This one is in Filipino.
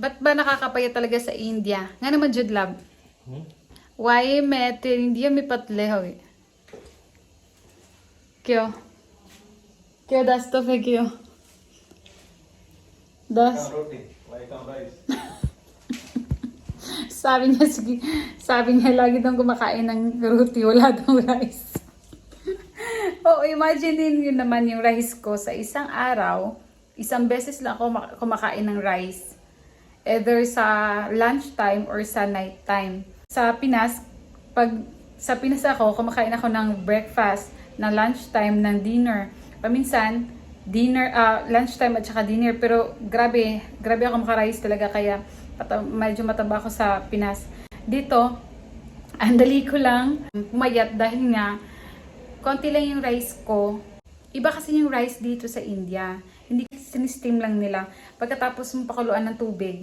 Ba't ba nakakapaya talaga sa India? Nga naman, Jude Lab. Why मैं तेरे इंडिया में पतले हो गए? क्यों? क्यों दस तो फिर क्यों? दस Roti, like on rice. sabi niya lagi daw kumakain ng roti, wala daw rice. Oo, imagine yun naman yung rice ko sa isang araw, isang beses lang ako kumakain ng rice. Either sa lunchtime or sa nighttime. Sa Pinas ako, kumakain ako ng breakfast, ng lunchtime, ng dinner. Paminsan, lunchtime at saka dinner. Pero grabe ako maka-rice talaga, kaya medyo mataba ako sa Pinas. Dito, ang dali ko lang pumayat dahil nga, konti lang yung rice ko. Iba kasi yung rice dito sa India. Hindi sinisteam lang nila. Pagkatapos mo pakuluan ng tubig,